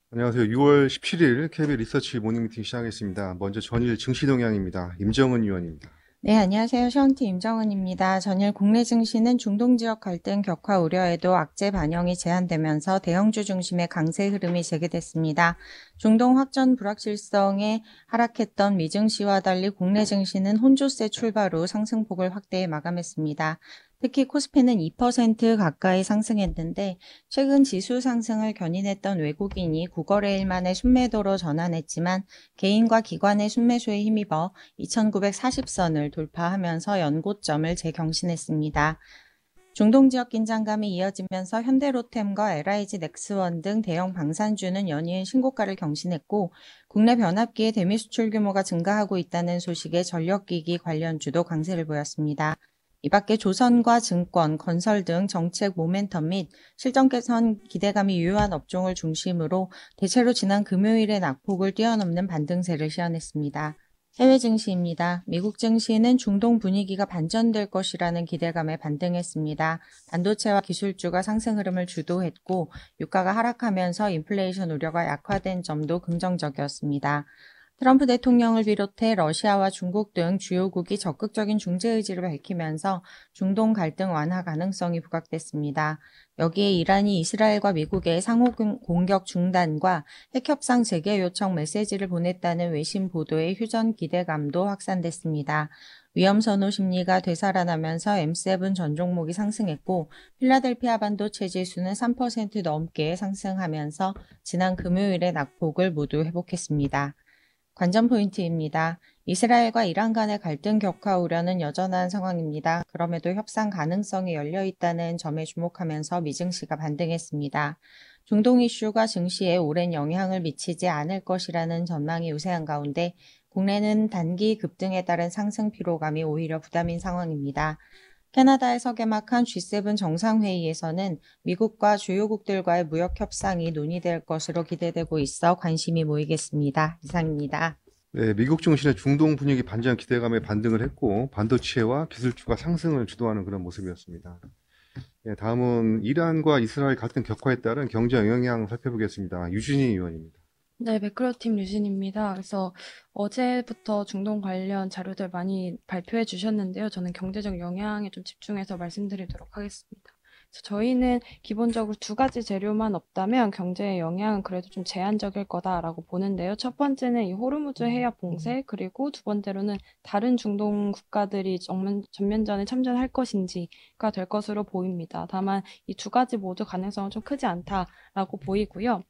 안녕하세요. 6월 17일 KB 리서치 모닝미팅 시작하겠습니다. 먼저 전일 증시 동향입니다. 임정은 위원입니다. 네, 안녕하세요. 션티 임정은입니다. 전일 국내 증시는 중동 지역 갈등 격화 우려에도 악재 반영이 제한되면서 대형주 중심의 강세 흐름이 재개됐습니다. 중동 확전 불확실성에 하락했던 미증시와 달리 국내 증시는 혼조세 출발 후 상승폭을 확대해 마감했습니다. 특히 코스피는 2% 가까이 상승했는데 최근 지수 상승을 견인했던 외국인이 9거래일 만에 순매도로 전환했지만 개인과 기관의 순매수에 힘입어 2,940선을 돌파하면서 연고점을 재경신했습니다. 중동 지역 긴장감이 이어지면서 현대로템과 LIG 넥스원 등 대형 방산주는 연이은 신고가를 경신했고 국내 변압기의 대미 수출 규모가 증가하고 있다는 소식에 전력기기 관련주도 강세를 보였습니다. 이 밖에 조선과 증권, 건설 등 정책 모멘텀 및 실적 개선 기대감이 유효한 업종을 중심으로 대체로 지난 금요일의 낙폭을 뛰어넘는 반등세를 시현했습니다. 해외 증시입니다. 미국 증시는 중동 분위기가 반전될 것이라는 기대감에 반등했습니다. 반도체와 기술주가 상승 흐름을 주도했고 유가가 하락하면서 인플레이션 우려가 약화된 점도 긍정적이었습니다. 트럼프 대통령을 비롯해 러시아와 중국 등 주요국이 적극적인 중재 의지를 밝히면서 중동 갈등 완화 가능성이 부각됐습니다. 여기에 이란이 이스라엘과 미국의 상호 공격 중단과 핵협상 재개 요청 메시지를 보냈다는 외신 보도의 휴전 기대감도 확산됐습니다. 위험선호 심리가 되살아나면서 M7 전 종목이 상승했고 필라델피아 반도체 지수는 3% 넘게 상승하면서 지난 금요일의 낙폭을 모두 회복했습니다. 관전 포인트입니다. 이스라엘과 이란 간의 갈등 격화 우려는 여전한 상황입니다. 그럼에도 협상 가능성이 열려 있다는 점에 주목하면서 미증시가 반등했습니다. 중동 이슈가 증시에 오랜 영향을 미치지 않을 것이라는 전망이 우세한 가운데 국내는 단기 급등에 따른 상승 피로감이 오히려 부담인 상황입니다. 캐나다에서 개막한 G7 정상회의에서는 미국과 주요국들과의 무역 협상이 논의될 것으로 기대되고 있어 관심이 모이겠습니다. 이상입니다. 네, 미국 증시는 중동 분위기 반전 기대감에 반등을 했고 반도체와 기술주가 상승을 주도하는 그런 모습이었습니다. 네, 다음은 이란과 이스라엘 갈등 격화에 따른 경제 영향 살펴보겠습니다. 유진희 의원입니다. 네, 매크로팀 유진입니다. 그래서 어제부터 중동 관련 자료들 많이 발표해 주셨는데요. 저는 경제적 영향에 좀 집중해서 말씀드리도록 하겠습니다. 그래서 저희는 기본적으로 두 가지 재료만 없다면 경제의 영향은 그래도 좀 제한적일 거다라고 보는데요. 첫 번째는 이 호르무즈 해협 봉쇄, 그리고 두 번째로는 다른 중동 국가들이 전면전에 참전할 것인지가 될 것으로 보입니다. 다만 이 두 가지 모두 가능성은 좀 크지 않다라고 보이고요.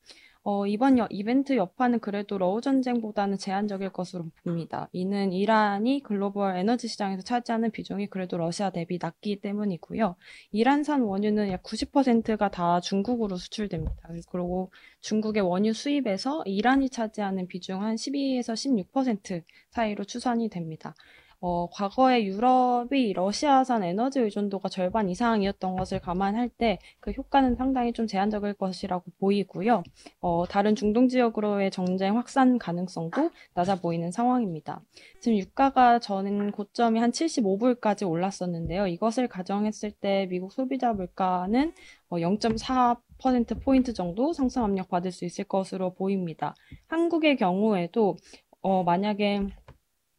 이번 이벤트 여파는 그래도 러우 전쟁보다는 제한적일 것으로 봅니다. 이는 이란이 글로벌 에너지 시장에서 차지하는 비중이 그래도 러시아 대비 낮기 때문이고요. 이란산 원유는 약 90%가 다 중국으로 수출됩니다. 그리고 중국의 원유 수입에서 이란이 차지하는 비중 한 12에서 16% 사이로 추산이 됩니다. 과거에 유럽이 러시아산 에너지 의존도가 절반 이상이었던 것을 감안할 때 그 효과는 상당히 좀 제한적일 것이라고 보이고요. 다른 중동 지역으로의 정쟁 확산 가능성도 낮아 보이는 상황입니다. 지금 유가가 전 고점이 한 75불까지 올랐었는데요. 이것을 가정했을 때 미국 소비자 물가는 0.4%포인트 정도 상승 압력 받을 수 있을 것으로 보입니다. 한국의 경우에도 만약에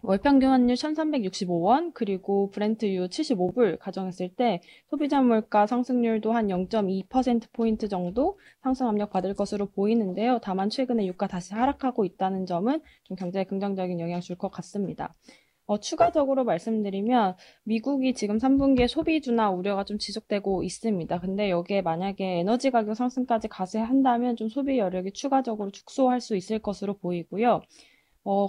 월평균 환율 1365원, 그리고 브렌트유 75불 가정했을 때 소비자 물가 상승률도 한 0.2%포인트 정도 상승 압력 받을 것으로 보이는데요. 다만 최근에 유가 다시 하락하고 있다는 점은 좀 경제에 긍정적인 영향을 줄 것 같습니다. 추가적으로 말씀드리면 미국이 지금 3분기에 소비주나 우려가 좀 지속되고 있습니다. 근데 여기에 만약에 에너지 가격 상승까지 가세한다면 좀 소비 여력이 추가적으로 축소할 수 있을 것으로 보이고요.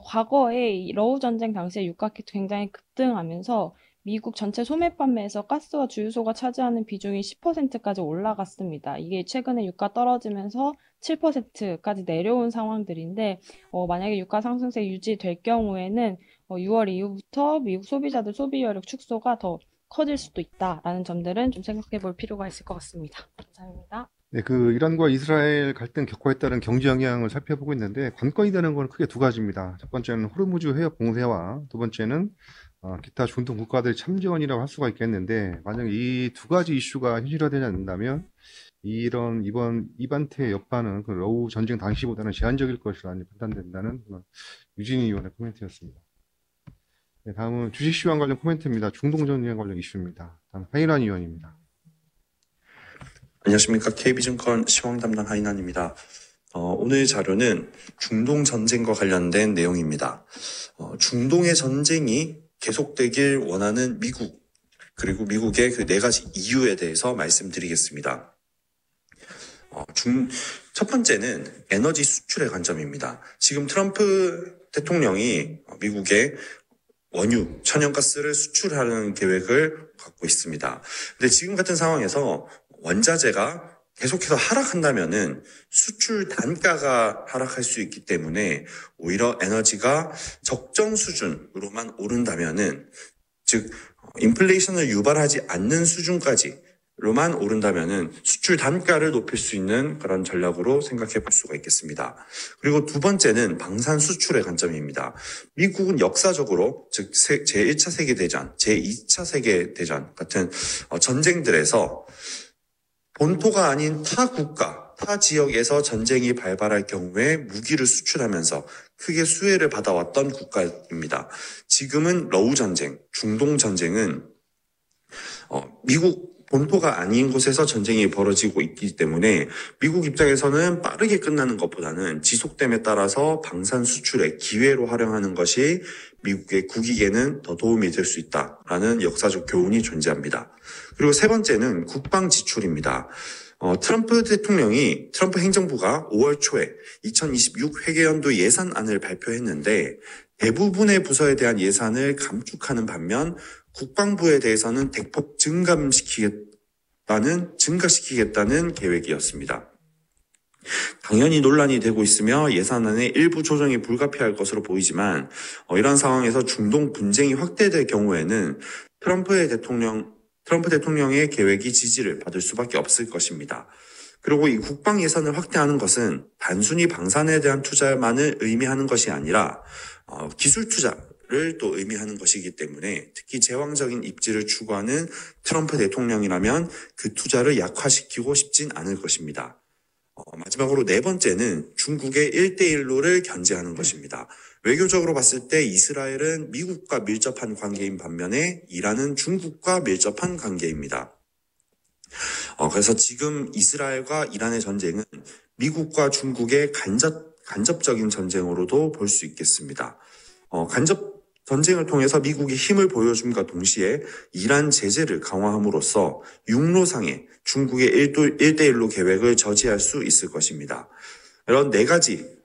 과거에 이 러우 전쟁 당시에 유가가 굉장히 급등하면서 미국 전체 소매 판매에서 가스와 주유소가 차지하는 비중이 10%까지 올라갔습니다. 이게 최근에 유가 떨어지면서 7%까지 내려온 상황들인데, 만약에 유가 상승세 유지될 경우에는 6월 이후부터 미국 소비자들 소비 여력 축소가 더 커질 수도 있다라는 점들은 좀 생각해 볼 필요가 있을 것 같습니다. 감사합니다. 네, 그 이란과 이스라엘 갈등 격화에 따른 경제 영향을 살펴보고 있는데 관건이 되는 건 크게 두 가지입니다. 첫 번째는 호르무즈 해협 봉쇄와 두 번째는 기타 중동 국가들의 참전이라고 할 수가 있겠는데 만약에 이 두 가지 이슈가 현실화되지 않는다면 이런 이번 이반태의 여파는 그 러우 전쟁 당시보다는 제한적일 것이라 판단된다는 그런 유진희 의원의 코멘트였습니다. 네, 다음은 주식 시황 관련 코멘트입니다. 중동 전쟁 관련 이슈입니다. 다음 하이란 의원입니다. 안녕하십니까. KB증권 시황 담당 하인환입니다. 오늘 자료는 중동 전쟁과 관련된 내용입니다. 중동의 전쟁이 계속되길 원하는 미국, 그리고 미국의 그 4가지 이유에 대해서 말씀드리겠습니다. 첫 번째는 에너지 수출의 관점입니다. 지금 트럼프 대통령이 미국의 원유, 천연가스를 수출하는 계획을 갖고 있습니다. 근데 지금 같은 상황에서 원자재가 계속해서 하락한다면은 수출 단가가 하락할 수 있기 때문에 오히려 에너지가 적정 수준으로만 오른다면은, 즉 인플레이션을 유발하지 않는 수준까지로만 오른다면은 수출 단가를 높일 수 있는 그런 전략으로 생각해 볼 수가 있겠습니다. 그리고 두 번째는 방산 수출의 관점입니다. 미국은 역사적으로 즉 제1차 세계대전, 제2차 세계대전 같은 전쟁들에서 본토가 아닌 타 국가, 타 지역에서 전쟁이 발발할 경우에 무기를 수출하면서 크게 수혜를 받아왔던 국가입니다. 지금은 러우 전쟁, 중동 전쟁은 미국 본토가 아닌 곳에서 전쟁이 벌어지고 있기 때문에 미국 입장에서는 빠르게 끝나는 것보다는 지속됨에 따라서 방산 수출의 기회로 활용하는 것이 미국의 국익에는 더 도움이 될 수 있다라는 역사적 교훈이 존재합니다. 그리고 세 번째는 국방 지출입니다. 트럼프 행정부가 5월 초에 2026 회계연도 예산안을 발표했는데 대부분의 부서에 대한 예산을 감축하는 반면 국방부에 대해서는 대폭 증가시키겠다는 계획이었습니다. 당연히 논란이 되고 있으며 예산안의 일부 조정이 불가피할 것으로 보이지만 이런 상황에서 중동 분쟁이 확대될 경우에는 트럼프 대통령의 계획이 지지를 받을 수밖에 없을 것입니다. 그리고 이 국방 예산을 확대하는 것은 단순히 방산에 대한 투자만을 의미하는 것이 아니라 기술 투자를 또 의미하는 것이기 때문에 특히 제왕적인 입지를 추구하는 트럼프 대통령이라면 그 투자를 약화시키고 싶진 않을 것입니다. 마지막으로 네 번째는 중국의 1대1로를 견제하는 것입니다. 외교적으로 봤을 때 이스라엘은 미국과 밀접한 관계인 반면에 이란은 중국과 밀접한 관계입니다. 그래서 지금 이스라엘과 이란의 전쟁은 미국과 중국의 간접적인 전쟁으로도 볼 수 있겠습니다. 간접 전쟁을 통해서 미국이 힘을 보여줌과 동시에 이란 제재를 강화함으로써 육로상의 중국의 1대1로 계획을 저지할 수 있을 것입니다. 이런 4가지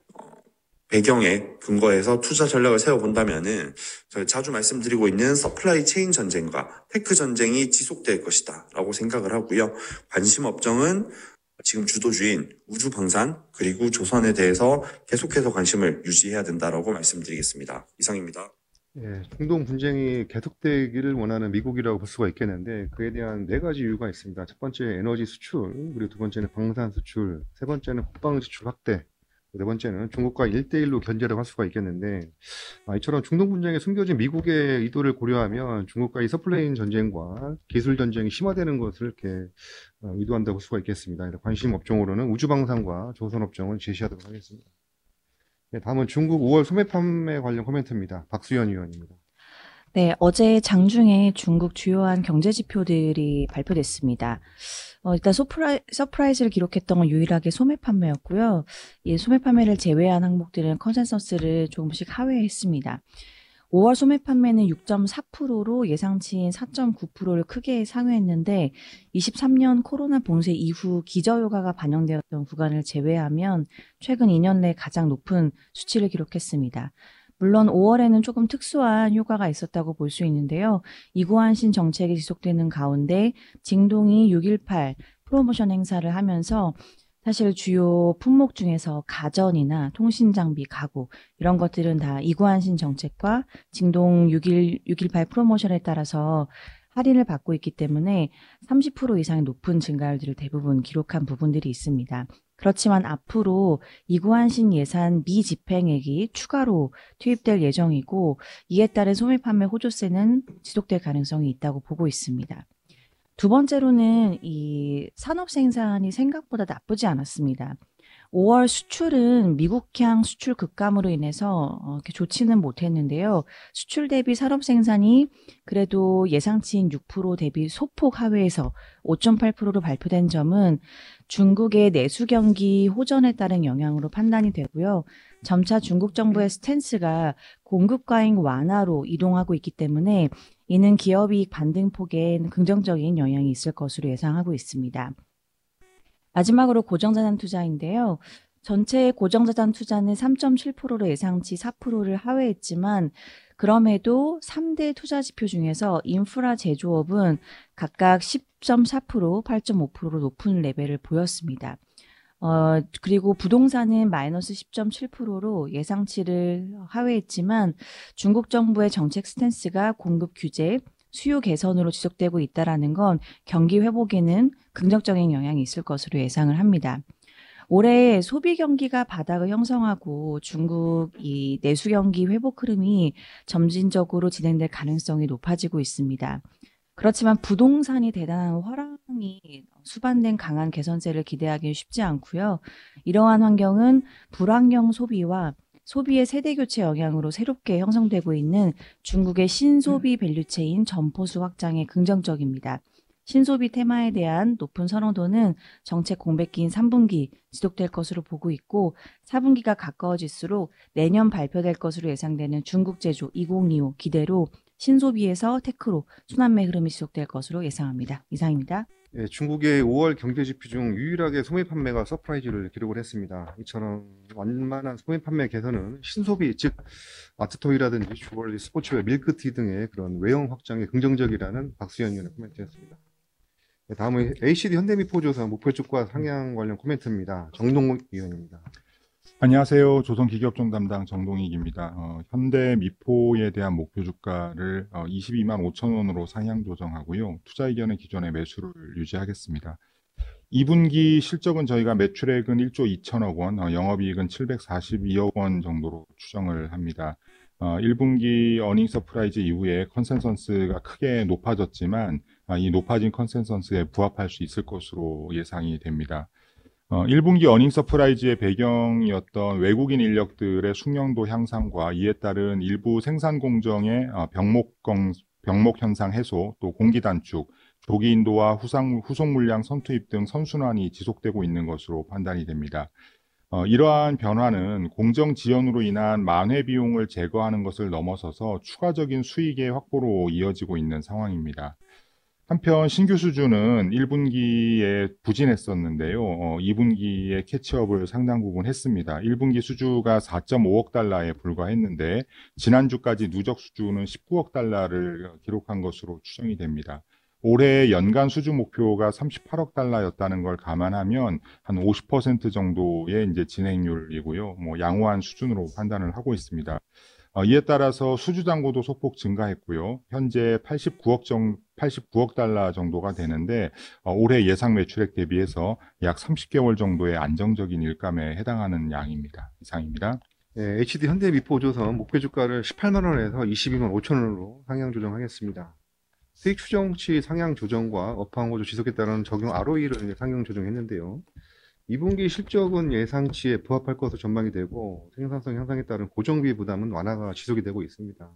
배경에 근거해서 투자 전략을 세워본다면은 저희 자주 말씀드리고 있는 서플라이 체인 전쟁과 테크 전쟁이 지속될 것이다 라고 생각을 하고요. 관심 업종은 지금 주도주인 우주방산 그리고 조선에 대해서 계속해서 관심을 유지해야 된다라고 말씀드리겠습니다. 이상입니다. 예, 중동 분쟁이 계속되기를 원하는 미국이라고 볼 수가 있겠는데 그에 대한 4가지 이유가 있습니다. 첫 번째 에너지 수출, 그리고 두 번째는 방산 수출, 세 번째는 국방 지출 확대, 네 번째는 중국과 1대1로 견제를 할 수가 있겠는데 이처럼 중동 분쟁에 숨겨진 미국의 의도를 고려하면 중국과 이 서플라이 전쟁과 기술 전쟁이 심화되는 것을 이렇게 의도한다고 볼 수가 있겠습니다. 관심 업종으로는 우주방산과 조선업종을 제시하도록 하겠습니다. 네, 다음은 중국 5월 소매 판매 관련 코멘트입니다. 박수현 의원입니다. 네, 어제 장중에 중국 주요한 경제 지표들이 발표됐습니다. 일단 서프라이즈를 기록했던 건 유일하게 소매 판매였고요. 이 소매 판매를 제외한 항목들은 컨센서스를 조금씩 하회했습니다. 5월 소매 판매는 6.4%로 예상치인 4.9%를 크게 상회했는데 23년 코로나 봉쇄 이후 기저효과가 반영되었던 구간을 제외하면 최근 2년 내 가장 높은 수치를 기록했습니다. 물론 5월에는 조금 특수한 효과가 있었다고 볼 수 있는데요. 이구한신 정책이 지속되는 가운데 징동이 6.18 프로모션 행사를 하면서 사실 주요 품목 중에서 가전이나 통신장비, 가구 이런 것들은 다 이구한신 정책과 징동 6.18 프로모션에 따라서 할인을 받고 있기 때문에 30% 이상의 높은 증가율들을 대부분 기록한 부분들이 있습니다. 그렇지만 앞으로 이구한신 예산 미집행액이 추가로 투입될 예정이고 이에 따른 소매 판매 호조세는 지속될 가능성이 있다고 보고 있습니다. 두 번째로는 이 산업 생산이 생각보다 나쁘지 않았습니다. 5월 수출은 미국향 수출 급감으로 인해서 이렇게 좋지는 못했는데요. 수출 대비 산업 생산이 그래도 예상치인 6% 대비 소폭 하회해서 5.8%로 발표된 점은 중국의 내수 경기 호전에 따른 영향으로 판단이 되고요. 점차 중국 정부의 스탠스가 공급 과잉 완화로 이동하고 있기 때문에 이는 기업이익 반등폭에 긍정적인 영향이 있을 것으로 예상하고 있습니다. 마지막으로 고정자산 투자인데요. 전체 고정자산 투자는 3.7%로 예상치 4%를 하회했지만 그럼에도 3대 투자 지표 중에서 인프라 제조업은 각각 10.4%, 8.5%로 높은 레벨을 보였습니다. 그리고 부동산은 마이너스 10.7%로 예상치를 하회했지만 중국 정부의 정책 스탠스가 공급 규제, 수요 개선으로 지속되고 있다는 건 경기 회복에는 긍정적인 영향이 있을 것으로 예상을 합니다. 올해 소비 경기가 바닥을 형성하고 중국 이 내수 경기 회복 흐름이 점진적으로 진행될 가능성이 높아지고 있습니다. 그렇지만 부동산이 대단한 화랑이 수반된 강한 개선세를 기대하기는 쉽지 않고요. 이러한 환경은 불황형 소비와 소비의 세대 교체 영향으로 새롭게 형성되고 있는 중국의 신소비 밸류체인 점포수 확장에 긍정적입니다. 신소비 테마에 대한 높은 선호도는 정책 공백기인 3분기 지속될 것으로 보고 있고 4분기가 가까워질수록 내년 발표될 것으로 예상되는 중국 제조 2025 기대로 신소비에서 테크로 순환매 흐름이 지속될 것으로 예상합니다. 이상입니다. 예, 중국의 5월 경제 지표 중 유일하게 소매 판매가 서프라이즈를 기록을 했습니다. 이처럼 완만한 소매 판매 개선은 신소비, 즉 아트토이라든지 주얼리, 스포츠웨어, 밀크티 등의 그런 외형 확장에 긍정적이라는 박수현 의원의 코멘트였습니다. 네, 다음은 ACD 현대미포조선 목표주가 상향 관련 코멘트입니다. 정동욱 의원입니다. 안녕하세요. 조선기계업종 담당 정동익입니다. 현대미포에 대한 목표 주가를 22만 5천 원으로 상향 조정하고요. 투자 의견은 기존의 매수를 유지하겠습니다. 2분기 실적은 저희가 매출액은 1조 2천억 원, 영업이익은 742억 원 정도로 추정을 합니다. 1분기 어닝 서프라이즈 이후에 컨센서스가 크게 높아졌지만 이 높아진 컨센서스에 부합할 수 있을 것으로 예상이 됩니다. 1분기 어닝 서프라이즈의 배경이었던 외국인 인력들의 숙련도 향상과 이에 따른 일부 생산 공정의 병목 현상 해소, 또 공기 단축, 조기 인도와 후속 물량 선투입 등 선순환이 지속되고 있는 것으로 판단이 됩니다. 이러한 변화는 공정 지연으로 인한 만회 비용을 제거하는 것을 넘어서서 추가적인 수익의 확보로 이어지고 있는 상황입니다. 한편 신규 수주는 1분기에 부진했었는데요. 2분기에 캐치업을 상당 부분 했습니다. 1분기 수주가 4.5억 달러에 불과했는데 지난주까지 누적 수주는 19억 달러를 기록한 것으로 추정이 됩니다. 올해 연간 수주 목표가 38억 달러였다는 걸 감안하면 한 50% 정도의 이제 진행률이고요. 양호한 수준으로 판단을 하고 있습니다. 이에 따라서 수주 잔고도 소폭 증가했고요. 현재 89억 달러 정도가 되는데 올해 예상 매출액 대비해서 약 30개월 정도의 안정적인 일감에 해당하는 양입니다. 이상입니다. 예, HD 현대미포조선 목표 주가를 18만 원에서 22만 5천 원으로 상향 조정하겠습니다. 수익 추정치 상향 조정과 업황 호조 지속에 따른 적용 ROE를 상향 조정했는데요. 2분기 실적은 예상치에 부합할 것으로 전망이 되고 생산성 향상에 따른 고정비 부담은 완화가 지속이 되고 있습니다.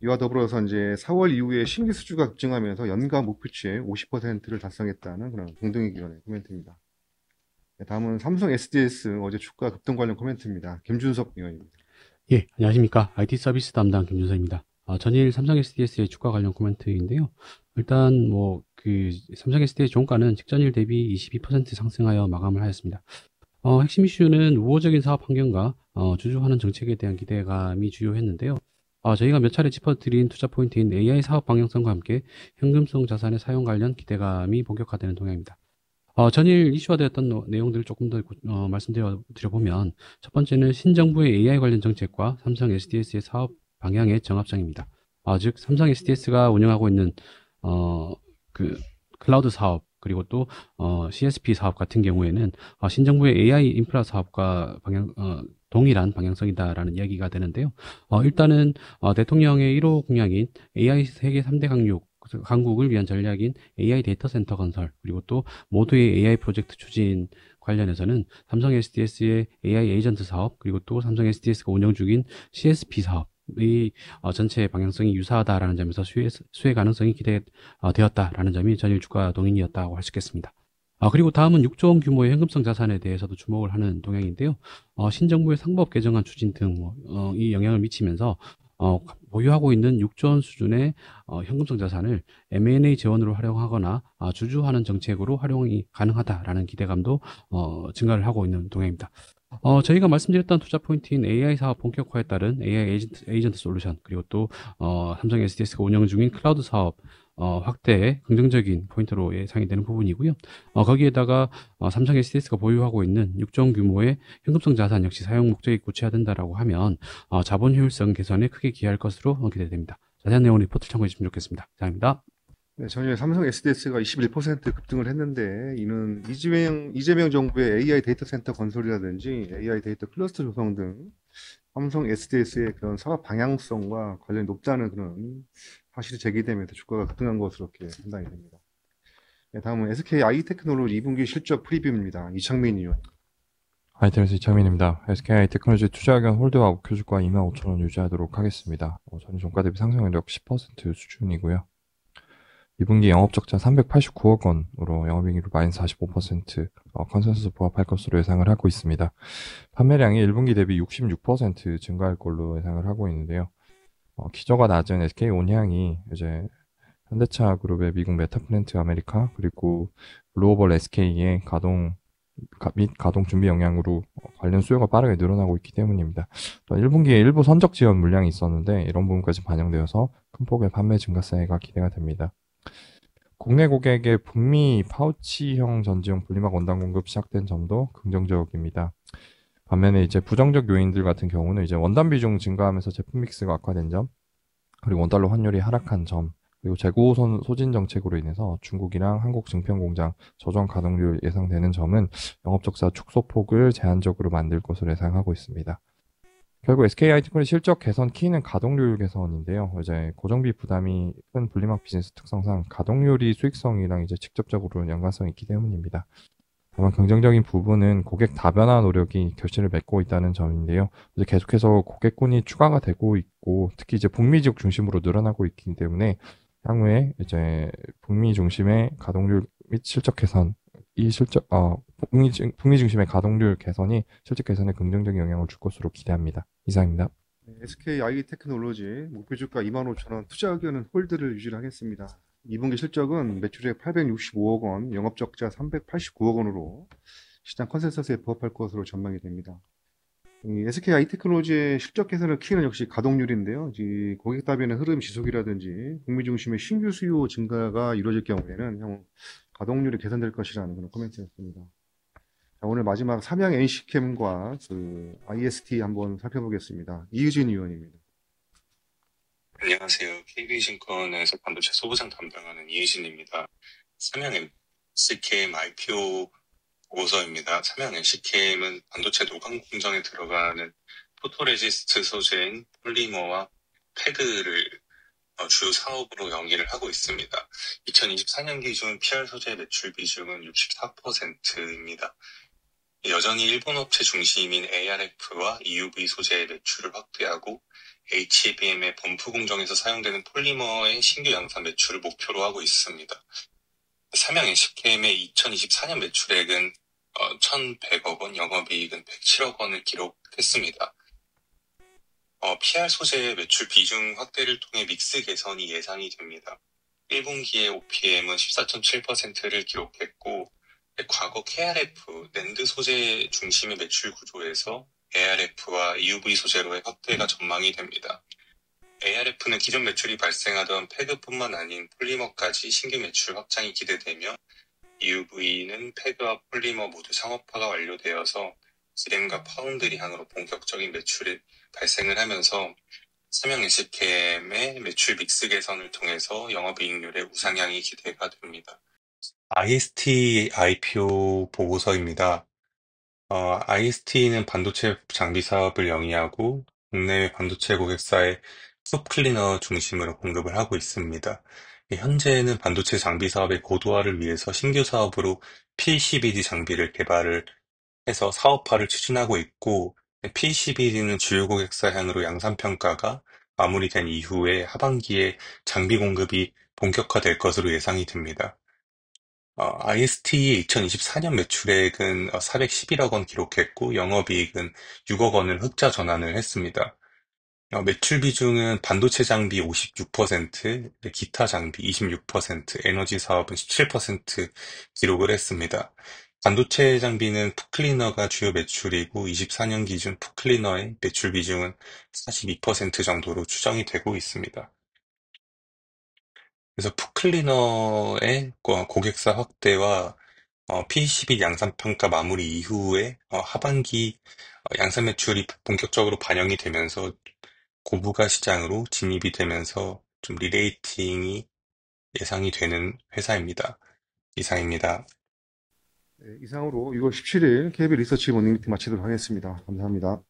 이와 더불어서 이제 4월 이후에 신규 수주가 급증하면서 연간 목표치의 50%를 달성했다는 그런 공동의 기관의 코멘트입니다. 네, 다음은 삼성 SDS 어제 주가 급등 관련 코멘트입니다. 김준섭 의원입니다. 예, 안녕하십니까. IT 서비스 담당 김준서입니다. 전일 삼성 SDS의 주가 관련 코멘트인데요. 일단 삼성 SDS 종가는 직전일 대비 22% 상승하여 마감을 하였습니다. 핵심 이슈는 우호적인 사업 환경과 주주환원 정책에 대한 기대감이 주요했는데요. 저희가 몇 차례 짚어드린 투자 포인트인 AI 사업 방향성과 함께 현금성 자산의 사용 관련 기대감이 본격화되는 동향입니다. 전일 이슈화되었던 내용들을 조금 더 말씀드려보면 첫 번째는 신정부의 AI 관련 정책과 삼성 SDS의 사업 방향의 정합성입니다. 즉 삼성 SDS가 운영하고 있는 클라우드 사업 그리고 또 CSP 사업 같은 경우에는 신정부의 AI 인프라 사업과 동일한 방향성이다라는 이야기가 되는데요. 일단은 대통령의 1호 공약인 AI 세계 3대 강국 강국을 위한 전략인 AI 데이터 센터 건설, 그리고 또 모두의 AI 프로젝트 추진 관련해서는 삼성 SDS의 AI 에이전트 사업, 그리고 또 삼성 SDS가 운영 중인 CSP 사업의 전체 방향성이 유사하다라는 점에서 수혜 가능성이 기대되었다라는 점이 전일 주가 동인이었다고 할 수 있겠습니다. 그리고 다음은 6조 원 규모의 현금성 자산에 대해서도 주목을 하는 동향인데요. 신정부의 상법 개정안 추진 등 이 영향을 미치면서 보유하고 있는 6조 원 수준의 현금성 자산을 M&A 재원으로 활용하거나 주주하는 정책으로 활용이 가능하다라는 기대감도 증가를 하고 있는 동향입니다. 저희가 말씀드렸던 투자 포인트인 AI 사업 본격화에 따른 AI 에이전트 솔루션, 그리고 또 삼성 SDS가 운영 중인 클라우드 사업 확대에 긍정적인 포인트로 예상이 되는 부분이고요. 거기에다가 삼성 SDS가 보유하고 있는 6조 원 규모의 현금성 자산 역시 사용 목적이 구체화된다라고 하면 자본 효율성 개선에 크게 기여할 것으로 기대됩니다. 자세한 내용 리포트 참고해 주시면 좋겠습니다. 감사합니다. 네, 전일 삼성 SDS가 21% 급등을 했는데 이는 이재명 정부의 AI 데이터 센터 건설이라든지 AI 데이터 클러스터 조성 등 삼성 SDS의 그런 사업 방향성과 관련이 높다는 그런 사실이 제기되면서 주가가 급등한 것으로 이렇게 판단이 됩니다. 네, 다음은 SK 아이테크놀로지 2분기 실적 프리뷰입니다. 이창민 의원. 아이테크스 이창민입니다. SK 테크놀로지 투자의견 홀드와 목표 주가 25,000원 유지하도록 하겠습니다. 전일 종가 대비 상승률 10% 수준이고요. 2분기 영업적자 389억 원으로 영업이익률 마이너스 45%, 컨센서스 부합할 것으로 예상을 하고 있습니다. 판매량이 1분기 대비 66% 증가할 걸로 예상을 하고 있는데요. 기저가 낮은 SK 온향이 이제 현대차 그룹의 미국 메타플랜트 아메리카 그리고 글로벌 SK의 가동 준비 영향으로 관련 수요가 빠르게 늘어나고 있기 때문입니다. 또 1분기에 일부 선적 지원 물량이 있었는데 이런 부분까지 반영되어서 큰 폭의 판매 증가세가 기대가 됩니다. 국내 고객의 북미 파우치형 전지용 분리막 원단 공급 시작된 점도 긍정적입니다. 반면에 이제 부정적 요인들 같은 경우는 이제 원단 비중 증가하면서 제품 믹스가 악화된 점, 그리고 원달러 환율이 하락한 점, 그리고 재고 소진 정책으로 인해서 중국이랑 한국 증평 공장 저조한 가동률 예상되는 점은 영업적자 축소폭을 제한적으로 만들 것으로 예상하고 있습니다. 결국 SK하이테크의 실적 개선 키는 가동률 개선인데요. 이제 고정비 부담이 큰 분리막 비즈니스 특성상 가동률이 수익성이랑 이제 직접적으로 연관성이 있기 때문입니다. 다만 긍정적인 부분은 고객 다변화 노력이 결실을 맺고 있다는 점인데요. 이제 계속해서 고객군이 추가가 되고 있고 특히 이제 북미 지역 중심으로 늘어나고 있기 때문에 향후에 이제 북미 중심의 가동률 및 실적 개선, 북미 중심의 가동률 개선이 실적 개선에 긍정적인 영향을 줄 것으로 기대합니다. 이상입니다. 네, SK 아이테크놀로지 목표 주가 25,000원, 투자 의견은 홀드를 유지하겠습니다. 2분기 실적은 매출액 865억 원, 영업적자 389억 원으로 시장 컨센서스에 부합할 것으로 전망이 됩니다. SK 아이테크놀로지의 실적 개선을 키우는 역시 가동률인데요. 고객 다변의 흐름 지속이라든지 북미 중심의 신규 수요 증가가 이루어질 경우에는 향후 가동률이 개선될 것이라는 그런 코멘트였습니다. 자, 오늘 마지막 삼양 NC캠과 IST 한번 살펴보겠습니다. 이의진 의원입니다. 안녕하세요. KB증권에서 반도체 소부장 담당하는 이의진입니다. 삼양 NC캠 IPO 보고서입니다. 삼양 NC캠은 반도체 노광 공정에 들어가는 포토레지스트 소재인 폴리머와 패드를 주 사업으로 영위를 하고 있습니다. 2024년 기준 PR 소재 매출 비중은 64%입니다. 여전히 일본 업체 중심인 ARF와 EUV 소재의 매출을 확대하고 HBM의 범프 공정에서 사용되는 폴리머의 신규 양산 매출을 목표로 하고 있습니다. 삼양 NC캠의 2024년 매출액은 1,100억 원, 영업이익은 107억 원을 기록했습니다. PR 소재의 매출 비중 확대를 통해 믹스 개선이 예상이 됩니다. 1분기에 OPM은 14.7%를 기록했고 과거 KRF, 낸드 소재 중심의 매출 구조에서 ARF와 EUV 소재로의 확대가 전망이 됩니다. ARF는 기존 매출이 발생하던 패드뿐만 아닌 폴리머까지 신규 매출 확장이 기대되며 EUV는 패드와 폴리머 모두 상업화가 완료되어서 디램과 파운드리 향으로 본격적인 매출이 발생을 하면서 삼양 NC캠의 매출 믹스 개선을 통해서 영업이익률의 우상향이 기대가 됩니다. IST IPO 보고서입니다. IST는 반도체 장비 사업을 영위하고 국내외 반도체 고객사의 톱클리너 중심으로 공급을 하고 있습니다. 현재는 반도체 장비 사업의 고도화를 위해서 신규 사업으로 PCBD 장비를 개발을 해서 사업화를 추진하고 있고, PCBD는 주요 고객사 향으로 양산평가가 마무리된 이후에 하반기에 장비 공급이 본격화될 것으로 예상이 됩니다. IST의 2024년 매출액은 411억 원 기록했고, 영업이익은 6억 원을 흑자 전환을 했습니다. 매출 비중은 반도체 장비 56%, 기타 장비 26%, 에너지 사업은 17% 기록을 했습니다. 반도체 장비는 풋클리너가 주요 매출이고 24년 기준 풋클리너의 매출 비중은 42% 정도로 추정이 되고 있습니다. 그래서 풋클리너의 고객사 확대와 PCB 양산평가 마무리 이후에 하반기 양산 매출이 본격적으로 반영이 되면서 고부가 시장으로 진입이 되면서 좀 리레이팅이 예상이 되는 회사입니다. 이상입니다. 네, 이상으로 6월 17일 KB 리서치 모닝미팅 마치도록 하겠습니다. 감사합니다.